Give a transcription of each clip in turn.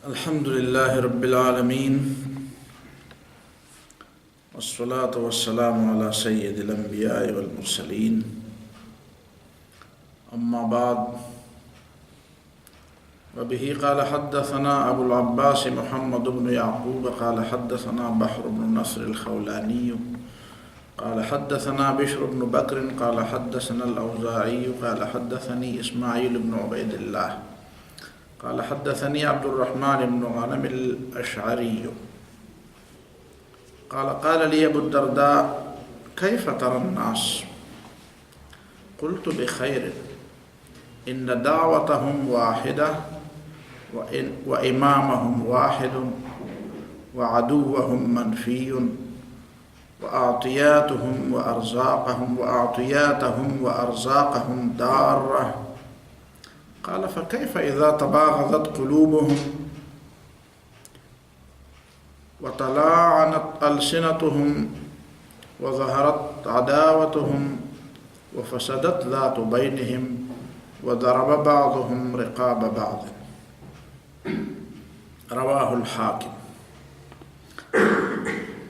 الحمد لله رب العالمين والصلاة والسلام على سيد الأنبياء والمرسلين أما بعد وبه قال حدثنا أبو العباس محمد بن يعقوب قال حدثنا بحر بن نصر الخولاني قال حدثنا بشر بن بكر قال حدثنا الأوزاعي قال حدثني إسماعيل بن عبيد الله قال حدثني عبد الرحمن بن غنم الأشعري قال لي أبو الدرداء كيف ترى الناس؟ قلت بخير إن دعوتهم واحدة وإمامهم واحد وعدوهم منفي وأعطياتهم وأرزاقهم دارة. قال فكيف إذا تباغضت قلوبهم وتلاعنت ألسنتهم وظهرت عداوتهم وفسدت ذات بينهم وضرب بعضهم رقاب بعض. رواه الحاكم.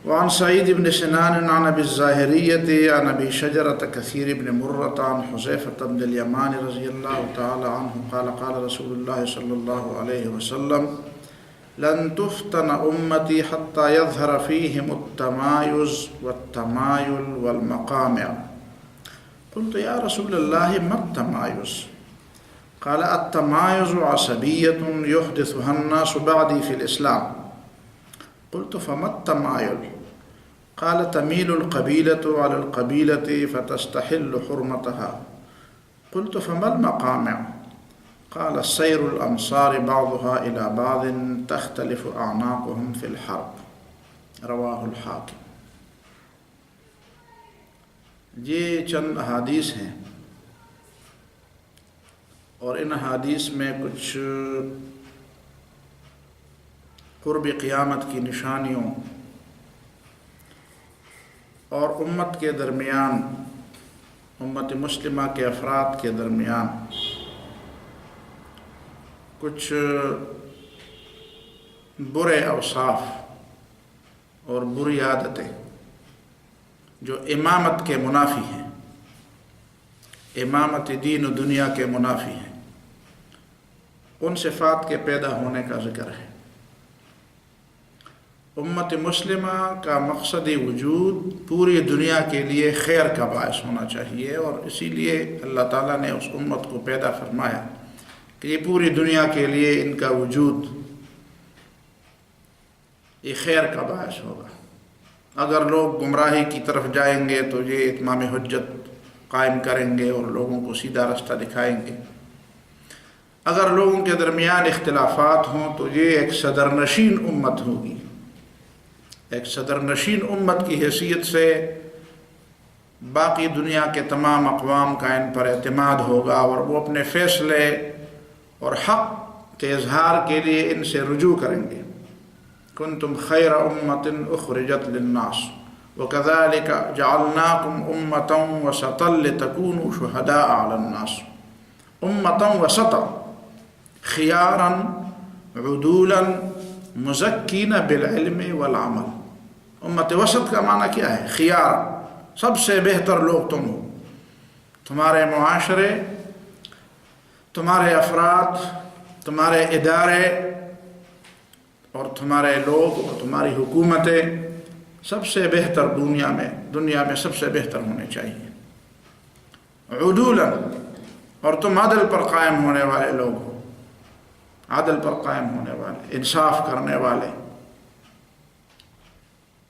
وعن سعيد بن سنان عن أبي الزاهرية عن أبي شجرة كثير بن مرة عن حذيفة بن اليمان رضي الله تعالى عنه قال رسول الله صلى الله عليه وسلم لن تفتن أمتي حتى يظهر فيهم التمايز والتمايل والمقامع. قلت يا رسول الله ما التمايز؟ قال التمايز عصبية يحدثها الناس بعدي في الإسلام. قلت فما التمايل؟ قال تميل القبيلة على القبيلة فتستحل حرمتها. قلت فما المقامع؟ قال سير الأنصار بعضها إلى بعض تختلف أعناقهم في الحرب. رواه الحاکم. یہ چند احادیث ہیں اور ان احادیث میں کچھ قرب قیامت کی نشانیوں اور امت کے درمیان، امت مسلمہ کے افراد کے درمیان کچھ برے اوصاف اور بری عادتیں جو امامت کے منافی ہیں، امامت دین و دنیا کے منافی ہیں، ان صفات کے پیدا ہونے کا ذکر ہے۔ امت مسلمہ کا مقصد وجود پوری دنیا کے لیے خیر کا باعث ہونا چاہیے، اور اسی لیے اللہ تعالیٰ نے اس امت کو پیدا فرمایا کہ یہ پوری دنیا کے لیے ان کا وجود یہ خیر کا باعث ہوگا۔ اگر لوگ گمراہی کی طرف جائیں گے تو یہ اتمام حجت قائم کریں گے اور لوگوں کو سیدھا رستہ دکھائیں گے۔ اگر لوگوں کے درمیان اختلافات ہوں تو یہ ایک صدرنشین امت ہوگی، ایک صدرنشین امت کی حیثیت سے باقی دنیا کے تمام اقوام کا ان پر اعتماد ہوگا اور وہ اپنے فیصلے اور حق کے اظہار کے لیے ان سے رجوع کریں گے۔ کنتم خیر امۃ اخرجت للناس وکذالک جعلناکم امۃ وسطا لتکونوا شہداء علی الناس۔ امۃ وسطا خیارا عدولا مزکین بالعلم والعمل۔ امت وسط کا معنی کیا ہے؟ خیار، سب سے بہتر لوگ تم ہو، تمہارے معاشرے، تمہارے افراد، تمہارے ادارے اور تمہارے لوگ اور تمہاری حکومتیں سب سے بہتر دنیا میں سب سے بہتر ہونے چاہیے۔ عدولا، اور تم عدل پر قائم ہونے والے لوگ ہو، عدل پر قائم ہونے والے، انصاف کرنے والے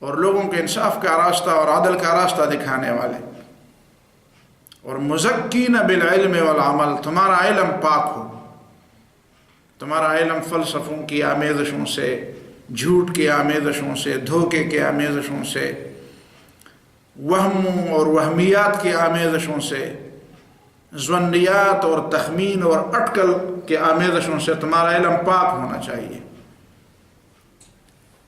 اور لوگوں کے انصاف کا راستہ اور عدل کا راستہ دکھانے والے، اور مزکین بالعلم والعمل، تمہارا علم پاک ہو، تمہارا علم فلسفوں کی آمیزشوں سے، جھوٹ کی آمیزشوں سے، دھوکے کے آمیزشوں سے، وہموں اور وہمیات کی آمیزشوں سے، ظنیات اور تخمین اور اٹکل کے آمیزشوں سے تمہارا علم پاک ہونا چاہیے،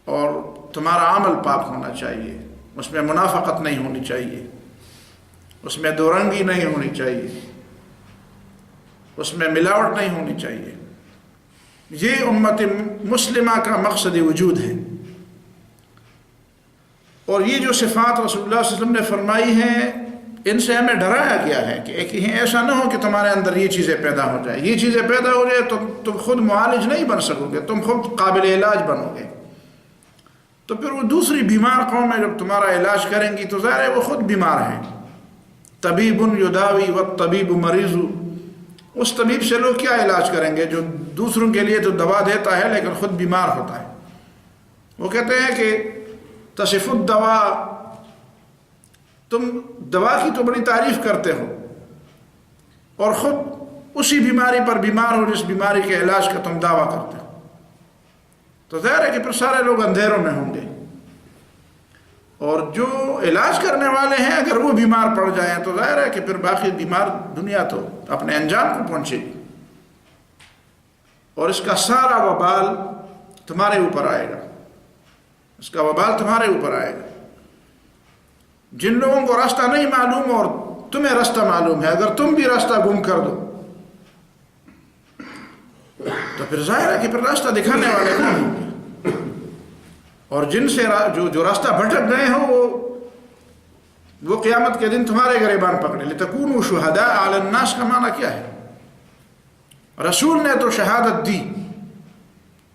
اور تمہارا عمل پاک ہونا چاہیے، اس میں منافقت نہیں ہونی چاہیے، اس میں دو رنگی نہیں ہونی چاہیے، اس میں ملاوٹ نہیں ہونی چاہیے۔ یہ امت مسلمہ کا مقصد وجود ہے. اور یہ جو صفات رسول اللہ صلی اللہ علیہ وسلم نے فرمائی ہیں ان سے ہمیں ڈرایا گیا ہے کہ کہیں ایسا نہ ہو کہ تمہارے اندر یہ چیزیں پیدا ہو جائیں. یہ چیزیں پیدا ہو جائے تو تم خود معالج نہیں بن سکو گے، تم خود قابل علاج بنو گے. تو پھر وہ دوسری بیمار قومیں جب تمہارا علاج کریں گی تو ظاہر ہے وہ خود بیمار ہیں. طبیب یداوی والطبیب مریض، اس طبیب سے لوگ کیا علاج کریں گے جو دوسروں کے لیے تو دوا دیتا ہے لیکن خود بیمار ہوتا ہے. وہ کہتے ہیں کہ تصف الدوا، تم دوا کی تو بڑی تعریف کرتے ہو اور خود اسی بیماری پر بیمار ہو جس بیماری کے علاج کا تم دعویٰ کرتے ہو. تو ظاہر ہے کہ پھر سارے لوگ اندھیروں میں ہوں گے، اور جو علاج کرنے والے ہیں اگر وہ بیمار پڑ جائیں تو ظاہر ہے کہ پھر باقی بیمار دنیا تو اپنے انجام کو پہنچے گی، اور اس کا سارا وبال تمہارے اوپر آئے گا. اس کا وبال تمہارے اوپر آئے گا. جن لوگوں کو راستہ نہیں معلوم اور تمہیں راستہ معلوم ہے، اگر تم بھی راستہ گم کر دو تو پھر ظاہر ہے کہ پھر راستہ دکھانے والے کون ہوں گے. اور جن سے جو راستہ بھٹک گئے ہوں وہ قیامت کے دن تمہارے گریبان پکڑے. لتکونوا شہداء علی الناس کا معنی کیا ہے؟ رسول نے تو شہادت دی،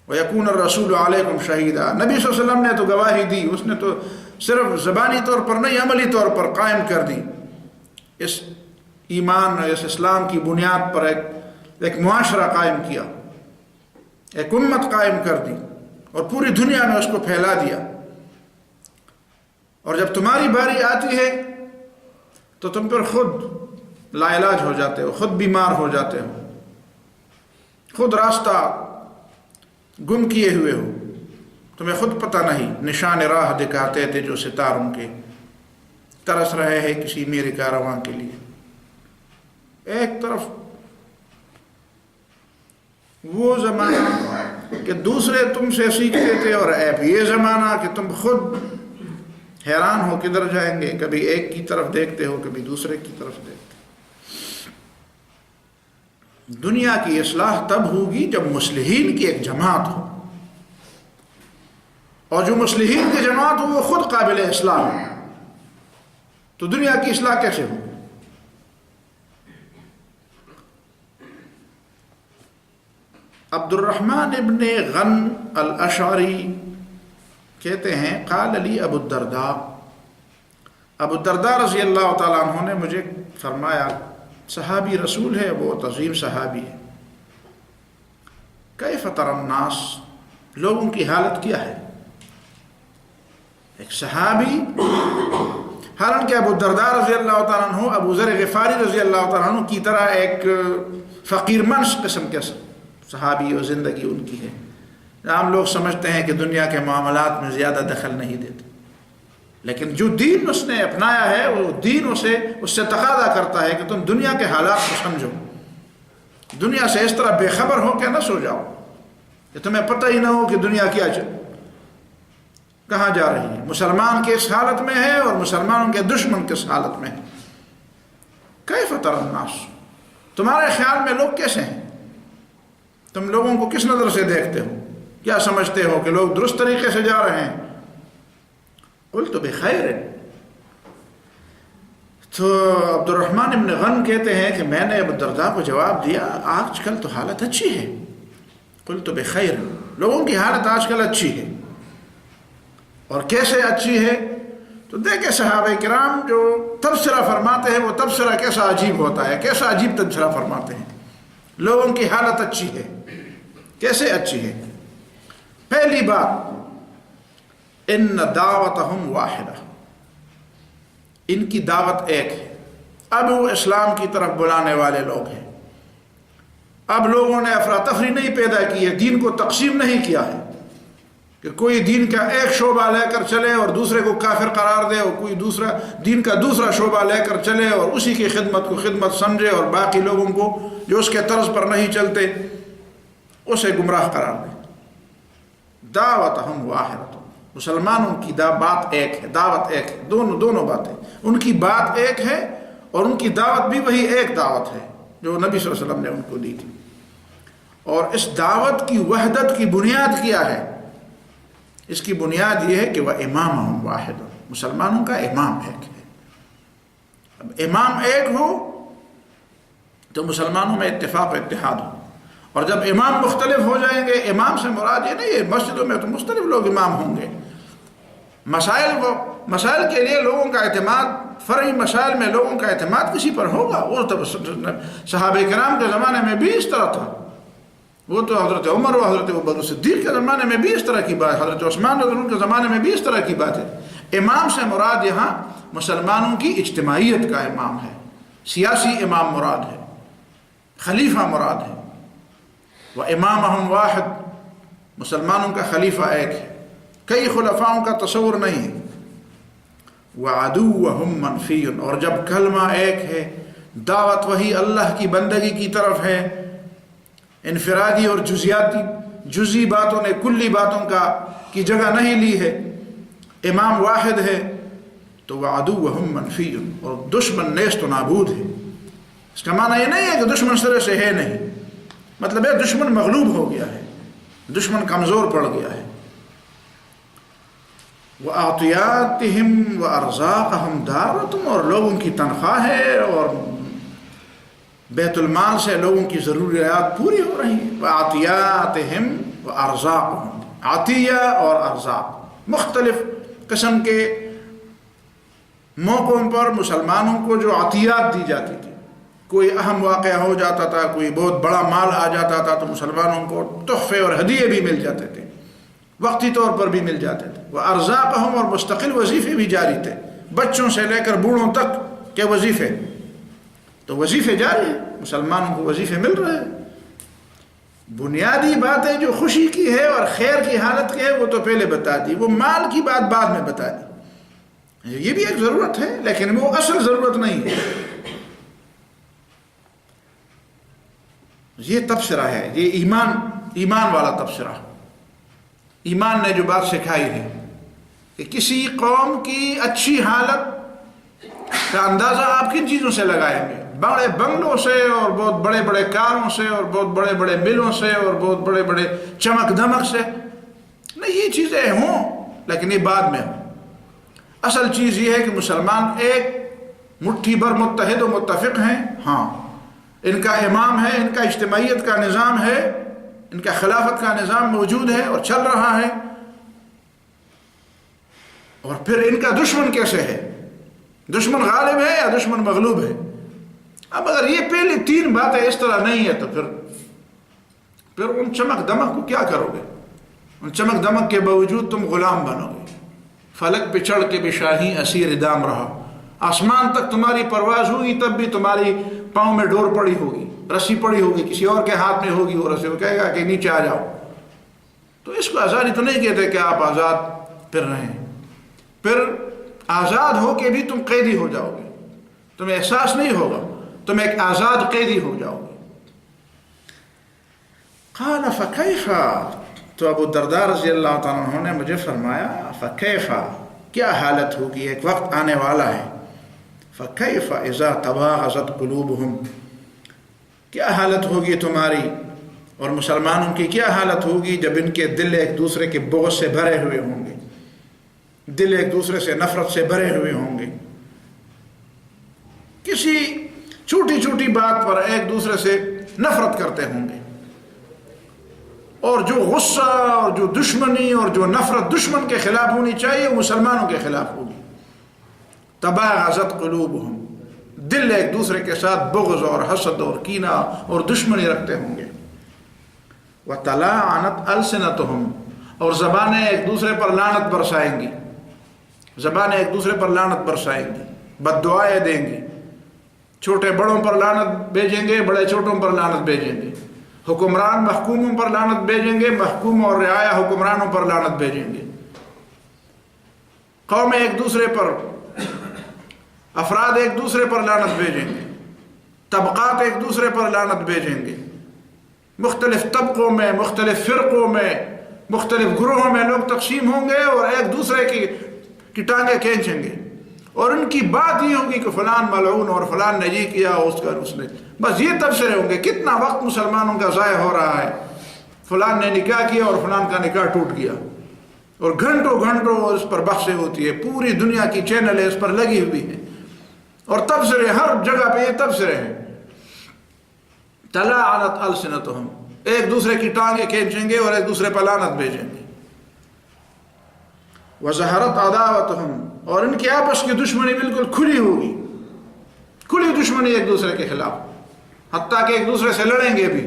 وَيَكُونَ الرَّسُولُ عَلَيْكُمْ شَهِيدًا، نبی صلی اللہ علیہ وسلم نے تو گواہی دی. اس نے تو صرف زبانی طور پر نہیں عملی طور پر قائم کر دی. اس ایمان اور اس اسلام کی بنیاد پر ایک معاشرہ قائم کیا، ایک امت قائم کر دی اور پوری دنیا میں اس کو پھیلا دیا. اور جب تمہاری باری آتی ہے تو تم پر خود لا علاج ہو جاتے ہو، خود بیمار ہو جاتے ہو، خود راستہ گم کیے ہوئے ہو، تمہیں خود پتہ نہیں. نشان راہ دکھاتے تھے جو ستاروں کے، ترس رہے ہیں کسی میرے کارواں کے لیے. ایک طرف وہ زمانہ کہ دوسرے تم سے سیکھتے تھے، اور اب یہ زمانہ کہ تم خود حیران ہو کدھر جائیں گے. کبھی ایک کی طرف دیکھتے ہو، کبھی دوسرے کی طرف دیکھتے ہو. دنیا کی اصلاح تب ہوگی جب مصلحین کی ایک جماعت ہو، اور جو مصلحین کی جماعت ہو وہ خود قابل اصلاح ہو. تو دنیا کی اصلاح کیسے ہو؟ عبد الرحمن ابن غن الاشعری کہتے ہیں قال لی ابو الدرداء، ابو الدرداء رضی اللہ تعالیٰ عنہ نے مجھے فرمایا، صحابی رسول ہے، وہ عظیم صحابی ہے، کیف تری الناس، لوگوں کی حالت کیا ہے؟ ایک صحابی، حالانکہ ابو الدرداء رضی اللہ تعالیٰ عنہ ابو ذر غفاری رضی اللہ تعالیٰ عنہ کی طرح ایک فقیر منش قسم کے صحابی اور زندگی ان کی ہے. عام لوگ سمجھتے ہیں کہ دنیا کے معاملات میں زیادہ دخل نہیں دیتے، لیکن جو دین اس نے اپنایا ہے وہ دین اس سے تقاضا کرتا ہے کہ تم دنیا کے حالات کو سمجھو. دنیا سے اس طرح بے خبر ہو کے نہ سو جاؤ کہ تمہیں پتہ ہی نہ ہو کہ دنیا کہاں جا رہی ہے. مسلمان کس حالت میں ہے اور مسلمانوں کے دشمن کس حالت میں ہے. کیف تری الناس، تمہارے خیال میں لوگ کیسے ہیں؟ تم لوگوں کو کس نظر سے دیکھتے ہو؟ کیا سمجھتے ہو کہ لوگ درست طریقے سے جا رہے ہیں؟ قلت بخیر، تو عبد الرحمن ابن غن کہتے ہیں کہ میں نے ابو الدرداء کو جواب دیا، آج کل تو حالت اچھی ہے. قلت بخیر، لوگوں کی حالت آج کل اچھی ہے. اور کیسے اچھی ہے؟ تو دیکھیں صحابہ کرام جو تبصرہ فرماتے ہیں وہ تبصرہ کیسا عجیب ہوتا ہے، کیسا عجیب تبصرہ فرماتے ہیں. لوگوں کی حالت اچھی ہے، کیسے اچھی ہے؟ پہلی بات، ان دعوتہم واحدہ، ان کی دعوت ایک ہے. اب وہ اسلام کی طرف بلانے والے لوگ ہیں. اب لوگوں نے افراتفری نہیں پیدا کی ہے، دین کو تقسیم نہیں کیا ہے کہ کوئی دین کا ایک شعبہ لے کر چلے اور دوسرے کو کافر قرار دے، اور کوئی دوسرا دین کا دوسرا شعبہ لے کر چلے اور اسی کی خدمت کو خدمت سمجھے، اور باقی لوگوں کو جو اس کے طرز پر نہیں چلتے اسے گمراہ قرار دے. دعوتہم واحدۃ، مسلمانوں کی بات ایک ہے، دعوت ایک ہے. دونوں باتیں، ان کی بات ایک ہے اور ان کی دعوت بھی وہی ایک دعوت ہے جو نبی صلی اللہ علیہ وسلم نے ان کو دی تھی. اور اس دعوت کی وحدت کی بنیاد کیا ہے؟ اس کی بنیاد یہ ہے کہ وہ امامہم واحد، مسلمانوں کا امام ایک ہے۔ اب امام ایک ہو تو مسلمانوں میں اتفاق و اتحاد ہو، اور جب امام مختلف ہو جائیں گے، امام سے مراد یہ نہیں ہے مسجدوں میں تو مختلف لوگ امام ہوں گے، مسائل کے لیے لوگوں کا اعتماد، فرعی مسائل میں لوگوں کا اعتماد کسی پر ہوگا۔ وہ تو صحابہ کرام کے زمانے میں بھی اس طرح تھا، وہ تو حضرت عمر و حضرت ابوبکر صدیق کے زمانے میں بھی اس طرح کی بات، حضرت عثمان رضی اللہ عنہ کے زمانے میں بھی اس طرح کی بات ہے۔ امام سے مراد یہاں مسلمانوں کی اجتماعیت کا امام ہے، سیاسی امام مراد ہے، خلیفہ مراد ہے۔ وَإِمَامَهُمْ واحد، مسلمانوں کا خلیفہ ایک ہے، کئی خلفاؤں کا تصور نہیں ہے۔ وَعَدُوَّهُمْ مَنْفِيٌّ، اور جب کلمہ ایک ہے، دعوت وہی اللہ کی بندگی کی طرف ہے، انفرادی اور جزئی باتوں نے کلی باتوں کی جگہ نہیں لی ہے، امام واحد ہے، تو وَعَدُوَّهُمْ مَنْفِيٌّ، اور دشمن نیست و نابود ہے۔ اس کا معنی یہ نہیں ہے کہ دشمن سرے سے ہے نہیں، مطلب ہے دشمن مغلوب ہو گیا ہے، دشمن کمزور پڑ گیا ہے۔ وَأَعْطِيَاتِهِمْ وَأَرْزَاقَهُمْ دَارَةٌ، اور لوگوں کی تنخواہ ہے اور بیت المال سے لوگوں کی ضروریات پوری ہو رہی ہیں۔ وَأَعْطِيَاتِهِمْ وَأَرْزَاقُهُمْ، عطیہ اور ارزاق، مختلف قسم کے موقعوں پر مسلمانوں کو جو عطیات دی جاتی تھی، کوئی اہم واقعہ ہو جاتا تھا، کوئی بہت بڑا مال آ جاتا تھا، تو مسلمانوں کو تحفے اور ہدیے بھی مل جاتے تھے، وقتی طور پر بھی مل جاتے تھے۔ وہ ارزاقہم، اور مستقل وظیفے بھی جاری تھے، بچوں سے لے کر بوڑھوں تک کے وظیفے، تو وظیفے جاری ہیں، مسلمانوں کو وظیفے مل رہے ہیں۔ بنیادی باتیں جو خوشی کی ہے اور خیر کی حالت کی ہے وہ تو پہلے بتا دی، وہ مال کی بات بعد میں بتا دی۔ یہ بھی ایک ضرورت ہے لیکن وہ اصل ضرورت نہیں ہے۔ یہ تبصرہ ہے، یہ ایمان والا تبصرہ، ایمان نے جو بات سکھائی ہے کہ کسی قوم کی اچھی حالت کا اندازہ آپ کن چیزوں سے لگائیں گے؟ بڑے بنگلوں سے اور بہت بڑے بڑے کاروں سے اور بہت بڑے بڑے ملوں سے اور بہت بڑے بڑے چمک دمک سے نہیں، یہ چیزیں ہوں لیکن یہ بعد میں ہوں۔ اصل چیز یہ ہے کہ مسلمان ایک مٹھی بھر متحد و متفق ہیں، ہاں ان کا امام ہے، ان کا اجتماعیت کا نظام ہے، ان کا خلافت کا نظام موجود ہے اور چل رہا ہے، اور پھر ان کا دشمن کیسے ہے، دشمن غالب ہے یا دشمن مغلوب ہے۔ اب اگر یہ پہلی تین باتیں اس طرح نہیں ہے تو پھر ان چمک دمک کو کیا کرو گے؟ ان چمک دمک کے باوجود تم غلام بنو گے۔ فلک پہ چڑھ کے بھی شاہی اسیر دام رہا، آسمان تک تمہاری پرواز ہوگی تب بھی تمہاری پاؤں میں ڈور پڑی ہوگی، رسی پڑی ہوگی، کسی اور کے ہاتھ میں ہوگی، وہ رسی، وہ کہے گا کہ نیچے آ جاؤ۔ تو اس کو آزادی تو نہیں کہتے کہ آپ آزاد پھر رہے ہیں، پھر آزاد ہو کے بھی تم قیدی ہو جاؤ گے، تمہیں احساس نہیں ہوگا، تم ایک آزاد قیدی ہو جاؤ گے۔ قال فکیف، تو ابو الدرداء رضی اللہ تعالیٰ عنہ نے مجھے فرمایا فکیف، کیا حالت ہوگی، ایک وقت آنے والا ہے، فکیف اذا تباغضت قلوبہم، کیا حالت ہوگی تمہاری اور مسلمانوں کی کیا حالت ہوگی جب ان کے دل ایک دوسرے کے بغض سے بھرے ہوئے ہوں گے، دل ایک دوسرے سے نفرت سے بھرے ہوئے ہوں گے، کسی چھوٹی چھوٹی بات پر ایک دوسرے سے نفرت کرتے ہوں گے، اور جو غصہ اور جو دشمنی اور جو نفرت دشمن کے خلاف ہونی چاہیے وہ مسلمانوں کے خلاف ہوگی۔ تباغضت قلوبہم، دل ایک دوسرے کے ساتھ بغض اور حسد اور کینہ اور دشمنی رکھتے ہوں گے۔ وتلاعنت السنتہم، اور زبانیں ایک دوسرے پر لعنت برسائیں گی، زبانیں ایک دوسرے پر لعنت برسائیں گی، بد دعائیں دیں گی، چھوٹے بڑوں پر لعنت بھیجیں گے، بڑے چھوٹوں پر لعنت بھیجیں گے، حکمران محکوموں پر لعنت بھیجیں گے، محکوم اور رعایا حکمرانوں پر لعنت بھیجیں گے، قومیں ایک دوسرے پر، افراد ایک دوسرے پر لعنت بھیجیں گے، طبقات ایک دوسرے پر لعنت بھیجیں گے، مختلف طبقوں میں، مختلف فرقوں میں، مختلف گروہوں میں لوگ تقسیم ہوں گے اور ایک دوسرے کی ٹانگیں کھینچیں گے، اور ان کی بات یہ ہوگی کہ فلان ملعون اور فلان نے یہ کیا اس نے، بس یہ تبصرے ہوں گے. کتنا وقت مسلمانوں کا ضائع ہو رہا ہے، فلان نے نکاح کیا اور فلان کا نکاح ٹوٹ گیا، اور گھنٹوں گھنٹوں اس پر بحثیں ہوتی ہے، پوری دنیا کی چینلیں اس پر لگی ہوئی ہیں، اور تبصرے ہر جگہ پہ یہ تبصرے ہیں. تلاعنت السنتہم، ایک دوسرے کی ٹانگیں کھینچیں گے اور ایک دوسرے پر لعنت بھیجیں گے. وظہرت عداوتہم، اور ان کی آپس کی دشمنی بالکل کھلی ہوگی، کھلی دشمنی ایک دوسرے کے خلاف، حتیٰ کہ ایک دوسرے سے لڑیں گے بھی.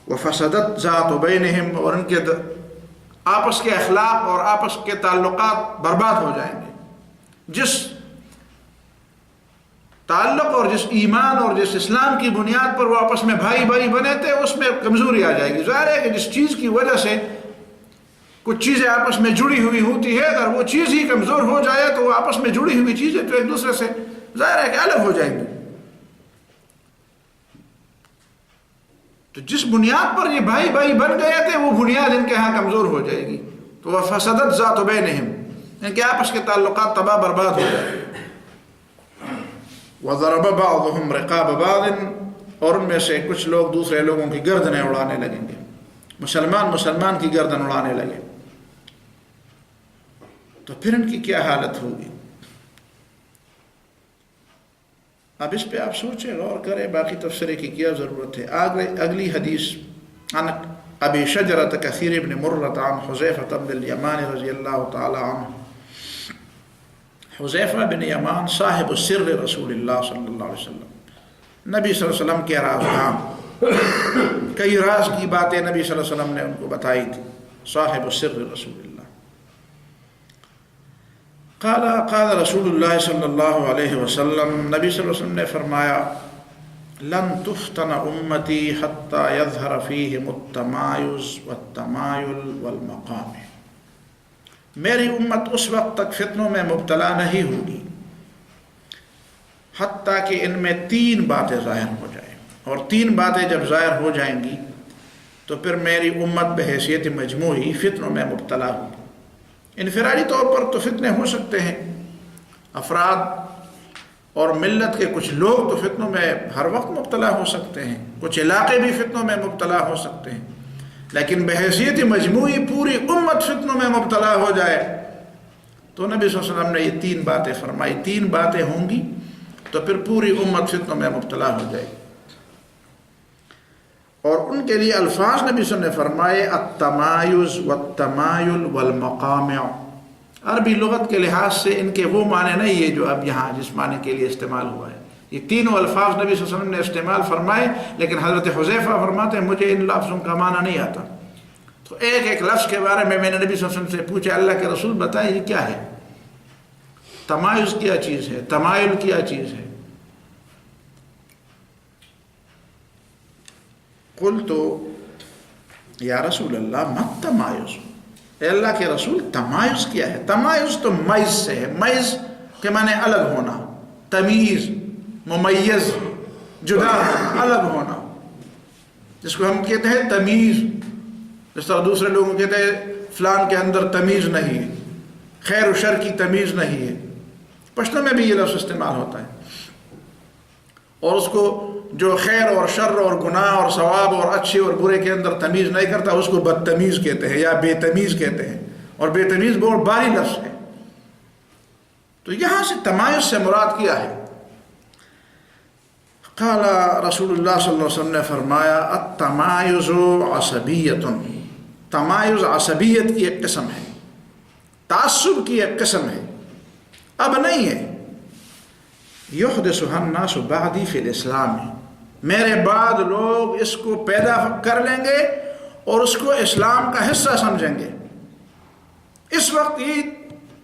وفسدت ذات بینہم، اور ان کے آپس کے اخلاق اور آپس کے تعلقات برباد ہو جائیں گے. جس تعلق اور جس ایمان اور جس اسلام کی بنیاد پر وہ آپس میں بھائی بھائی بنے تھے، اس میں کمزوری آ جائے گی. ظاہر ہے کہ جس چیز کی وجہ سے کچھ چیزیں آپس میں جڑی ہوئی ہوتی ہے، اگر وہ چیز ہی کمزور ہو جائے تو وہ آپس میں جڑی ہوئی چیزیں تو ایک دوسرے سے ظاہر ہے کہ الگ ہو جائیں گی. تو جس بنیاد پر یہ بھائی بھائی بن گئے تھے، وہ بنیاد ان کے ہاں کمزور ہو جائے گی. تو وہ فسدت ذات بینہم، ان کے آپس کے تعلقات تباہ برباد ہو جائیں گے. وضرب بعضهم رقاب بعض، اور ان میں سے کچھ لوگ دوسرے لوگوں کی گردنیں اڑانے لگیں گے. مسلمان کی گردن اڑانے لگے تو پھر ان کی کیا حالت ہوگی. اب اس پہ آپ سوچیں، غور کریں، باقی تفسیر کی کیا ضرورت ہے. اگلی حدیث عن ابی شجرۃ کثیر بن مرۃ عن حذیفہ بن الیمان رضی اللہ تعالی عنہ. حذیفہ بن یمان صاحب السر رسول اللہ صلی اللہ علیہ وسلم، نبی صلی اللہ علیہ وسلم کے رازدان، کئی راز کی باتیں نبی صلی اللہ علیہ وسلم نے ان کو بتائی تھی. صاحب السر رسول اللہ. قال رسول اللہ صلی اللہ علیہ وسلم، نبی صلی اللہ علیہ وسلم نے فرمایا، لن تفتن امتی حتی یظہر فیہم التمایز والتمایل والمقام. میری امت اس وقت تک فتنوں میں مبتلا نہیں ہوگی حتیٰ کہ ان میں تین باتیں ظاہر ہو جائیں، اور تین باتیں جب ظاہر ہو جائیں گی تو پھر میری امت بحیثیت مجموعی فتنوں میں مبتلا ہوگی. انفرادی طور پر تو فتنے ہو سکتے ہیں، افراد اور ملت کے کچھ لوگ تو فتنوں میں ہر وقت مبتلا ہو سکتے ہیں، کچھ علاقے بھی فتنوں میں مبتلا ہو سکتے ہیں، لیکن بحیثیت مجموعی پوری امت فتنوں میں مبتلا ہو جائے تو نبی صلی اللہ علیہ وسلم نے یہ تین باتیں فرمائی. تین باتیں ہوں گی تو پھر پوری امت فتنوں میں مبتلا ہو جائے. اور ان کے لیے الفاظ نبی صلی اللہ علیہ وسلم نے فرمائے التمایز والتمایل والمقامع. عربی لغت کے لحاظ سے ان کے وہ معنی نہیں ہے جو اب یہاں جس معنی کے لیے استعمال ہوا ہے. یہ تینوں الفاظ نبی صلی اللہ علیہ وسلم نے استعمال فرمائے، لیکن حضرت حذیفہ فرماتے ہیں مجھے ان لفظوں کا معنی نہیں آتا. تو ایک ایک لفظ کے بارے میں نے نبی صلی اللہ علیہ وسلم سے پوچھا، اللہ کے رسول بتائیں یہ کیا ہے؟ تمایز کیا چیز ہے؟ تمایل کیا چیز ہے؟ قلت یا رسول اللہ مت تمایز، اے اللہ کے رسول تمایز کیا ہے؟ تمایز تو میز سے ہے، میز کے معنی الگ ہونا، تمیز، ممیز، جدا، الگ ہونا، جس کو ہم کہتے ہیں تمیز. جس طرح دوسرے لوگوں کہتے ہیں فلان کے اندر تمیز نہیں ہے، خیر و شر کی تمیز نہیں ہے. پشتو میں بھی یہ لفظ استعمال ہوتا ہے. اور اس کو جو خیر اور شر اور گناہ اور ثواب اور اچھے اور برے کے اندر تمیز نہیں کرتا اس کو بدتمیز کہتے ہیں یا بے تمیز کہتے ہیں، اور بے تمیز بہت باری لفظ ہے. تو یہاں سے تمایز سے مراد کیا ہے؟ قال رسول اللہ صلی اللہ علیہ وسلم نے فرمایا التمایز عصبیت. تمایز عصبیت کی ایک قسم ہے، تعصب کی ایک قسم ہے، اب نہیں ہے. یحدثها الناس بعدی فی الاسلام، میرے بعد لوگ اس کو پیدا کر لیں گے اور اس کو اسلام کا حصہ سمجھیں گے. اس وقت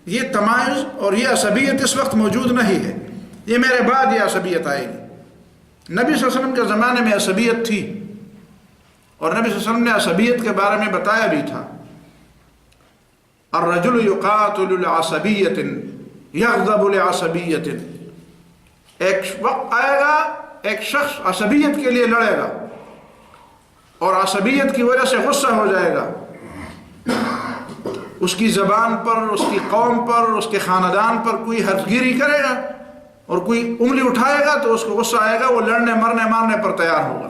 یہ تمایز اور یہ عصبیت اس وقت موجود نہیں ہے، یہ میرے بعد یہ عصبیت آئے گی. نبی صلی اللہ علیہ وسلم کے زمانے میں عصبیت تھی، اور نبی صلی اللہ علیہ وسلم نے عصبیت کے بارے میں بتایا بھی تھا. الرجل یقاتل لعصبیت یغضب لعصبیت. ایک وقت آئے گا ایک شخص عصبیت کے لیے لڑے گا اور عصبیت کی وجہ سے غصہ ہو جائے گا، اس کی زبان پر، اس کی قوم پر، اس کے خاندان پر کوئی حرف گیری کرے گا اور کوئی انگلی اٹھائے گا تو اس کو غصہ آئے گا، وہ لڑنے مرنے مارنے پر تیار ہوگا.